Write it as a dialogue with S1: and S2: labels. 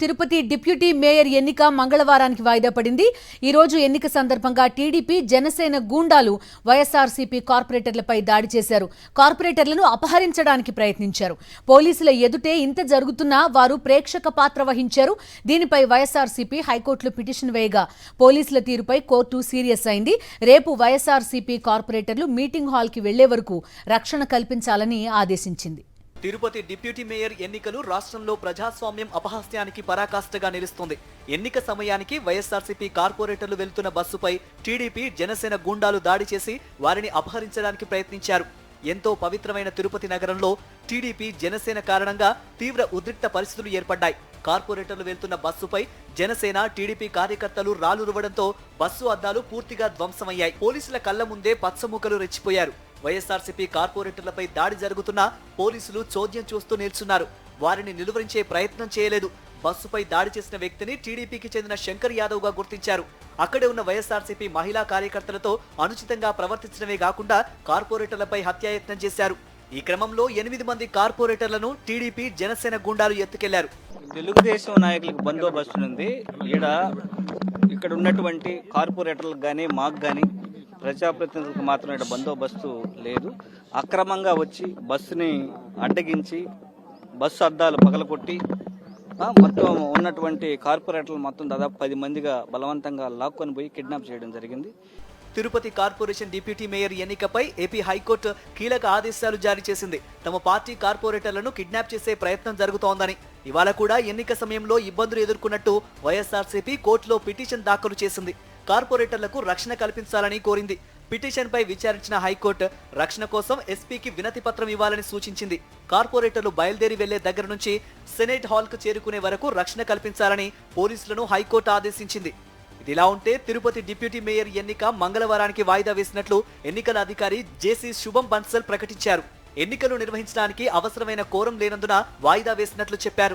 S1: Tirupati deputy mayor ఎన్నిక మంగళవారానికి వాయిదా పడింది. ఈ రోజు ఎన్నిక సందర్భంగా టీడీపీ జనసేన గూండాలు వైఎస్ఆర్సీపీ కార్పొరేటర్లపై దాడి చేశారు. కార్పొరేటర్లను అపహరించడానికి ప్రయత్నించారు. పోలీసుల ఎదుటే ఇంత జరుగుతున్నా వారు ప్రేక్షక పాత్ర వహించారు. దీనిపై వైఎస్ఆర్సీపీ హైకోర్టులో పిటిషన్ వేయగా పోలీసుల తీరుపై కోర్టు సీరియస్ అయింది. రేపు వైఎస్ఆర్సీపీ కార్పొరేటర్లు మీటింగ్ హాల్కి వెళ్లే వరకు రక్షణ కల్పించాలని ఆదేశించింది.
S2: తిరుపతి డిప్యూటీ మేయర్ ఎన్నికలు రాష్ట్రంలో ప్రజాస్వామ్యం అపహాస్యానికి పరాకాష్ఠగా నిలుస్తోంది. ఎన్నిక సమయానికి వైఎస్ఆర్సీపీ కార్పొరేటర్లు వెళ్తున్న బస్సుపై టీడీపీ జనసేన గూండాలు దాడి చేసి వారిని అపహరించడానికి ప్రయత్నించారు. ఎంతో పవిత్రమైన తిరుపతి నగరంలో టీడీపీ జనసేన కారణంగా తీవ్ర ఉద్రిక్త పరిస్థితులు ఏర్పడ్డాయి. కార్పొరేటర్లు వెళ్తున్న బస్సుపై జనసేన టీడీపీ కార్యకర్తలు రాళ్లు రువ్వడంతో బస్సు అద్దాలు పూర్తిగా ధ్వంసమయ్యాయి. పోలీసుల కళ్ల ముందే పచ్చముక్కలు రెచ్చిపోయారు. వైఎస్ఆర్సీపీ కార్పొరేటర్లపై దాడి జరుగుతున్నా పోలీసులు చోద్యం చూస్తూ నిల్చున్నారు. వారిని నిలువరించే ప్రయత్నం చేయలేదు. బస్సుపై దాడి చేసిన వ్యక్తిని టీడీపీకి చెందిన శంకర్ యాదవ్ గా గుర్తించారు. అక్కడే ఉన్న వైఎస్ఆర్సీపీ మహిళా కార్యకర్తలతో అనుచితంగా ప్రవర్తించడమే కాకుండా కార్పొరేటర్లపై హత్యాయత్నం చేశారు. ఈ క్రమంలో 8 మంది కార్పొరేటర్లను టీడీపీ జనసేన గుండాలు ఎత్తుకెళ్లారు.
S3: తెలుగుదేశం నాయకులకు బందోబస్తు ఉంది. ఇక్కడ ఉన్నటువంటి కార్పొరేటర్లకు కానీ మాకు కానీ ప్రజాప్రతినిధులకు మాత్రం ఇక్కడ బందోబస్తు లేదు. అక్రమంగా వచ్చి బస్సుని అడ్డగించి బస్సు అద్దాలు పగలగొట్టి మొత్తం ఉన్నటువంటి కార్పొరేటర్లు మొత్తం దాదాపు 10 మందిగా బలవంతంగా లాక్కొని పోయి కిడ్నాప్ చేయడం జరిగింది.
S2: తిరుపతి కార్పొరేషన్ డిప్యూటీ మేయర్ ఎన్నికపై ఏపీ హైకోర్టు కీలక ఆదేశాలు జారీ చేసింది. తమ పార్టీ కార్పొరేటర్లను కిడ్నాప్ చేసే ప్రయత్నం జరుగుతోందని, ఇవాళ కూడా ఎన్నిక సమయంలో ఇబ్బందులు ఎదుర్కొన్నట్టు వైఎస్ఆర్సీపీ కోర్టులో పిటిషన్ దాఖలు చేసింది. కార్పొరేటర్లకు రక్షణ కల్పించాలని కోరింది. పిటిషన్ పై విచారించిన హైకోర్టు రక్షణ కోసం ఎస్పీకి వినతి పత్రం ఇవ్వాలని సూచించింది. కార్పొరేటర్లు బయలుదేరి వెళ్లే దగ్గర నుంచి సెనేట్ హాల్ కు చేరుకునే వరకు రక్షణ కల్పించాలని పోలీసులను హైకోర్టు ఆదేశించింది. ఇదిలా ఉంటే తిరుపతి డిప్యూటీ మేయర్ ఎన్నిక మంగళవారానికి వాయిదా వేసినట్లు ఎన్నికల అధికారి జేసీ శుభం బన్సల్ ప్రకటించారు. ఎన్నికలు నిర్వహించడానికి అవసరమైన కోరం లేనందున వాయిదా వేసినట్లు చెప్పారు.